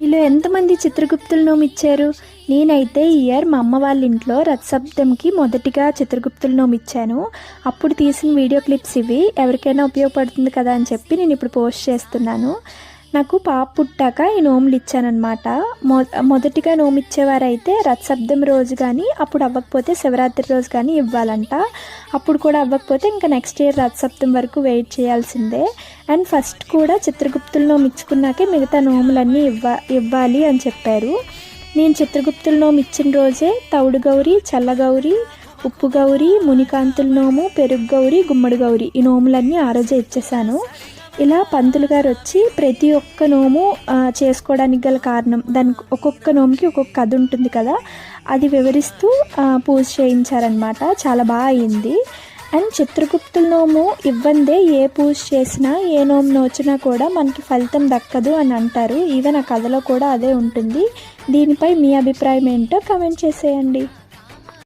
ఇలా ఎంతమంది చిత్రగుప్తుల నోము ఇచ్చారు? నేనైతే ఈ ఇయర్ మా అమ్మ వాళ్ళ ఇంట్లో రథసప్తమికి మొదటిగా చిత్రగుప్తుల నోము ఇచ్చాను. అప్పుడు తీసిన వీడియో క్లిప్స్ ఇవి. ఎవరికైనా ఉపయోగపడుతుంది కదా అని చెప్పి నేను ఇప్పుడు పోస్ట్ చేస్తున్నాను. నాకు పాప పుట్టాక ఈ నోములు ఇచ్చానమాట. మొదటిగా నోము ఇచ్చేవారైతే రథసప్తమి రోజు కానీ, అప్పుడు అవ్వకపోతే శివరాత్రి రోజు కానీ ఇవ్వాలంట. అప్పుడు కూడా అవ్వకపోతే ఇంకా నెక్స్ట్ ఇయర్ రథసప్తమి వరకు వెయిట్ చేయాల్సిందే. అండ్ ఫస్ట్ కూడా చిత్రగుప్తుల నోము ఇచ్చుకున్నాకే మిగతా నోములన్నీ ఇవ్వాలి అని చెప్పారు. నేను చిత్రగుప్తుల నోము ఇచ్చిన రోజే తౌడు గౌరి, చల్ల గౌరి, ఉప్పు గౌరి, మునికాంతుల నోము, పెరుగు గౌరి, గుమ్మడి గౌరి ఈ నోములన్నీ ఆ రోజే ఇచ్చేసాను. ఇలా పంతులు గారు వచ్చి ప్రతి ఒక్క నోము చేసుకోవడానికి గల కారణం, దానికి ఒక్కొక్క నోముకి ఒక్కొక్క కథ ఉంటుంది కదా, అది వివరిస్తూ పూజ చేయించారనమాట. చాలా బాగా అయింది. అండ్ చిత్రగుప్తుల నోము ఇవ్వందే ఏ పూజ చేసినా, ఏ నోము నోచినా కూడా మనకి ఫలితం దక్కదు అని అంటారు. ఈవెన్ ఆ కథలో కూడా అదే ఉంటుంది. దీనిపై మీ అభిప్రాయం ఏంటో కమెంట్ చేసేయండి.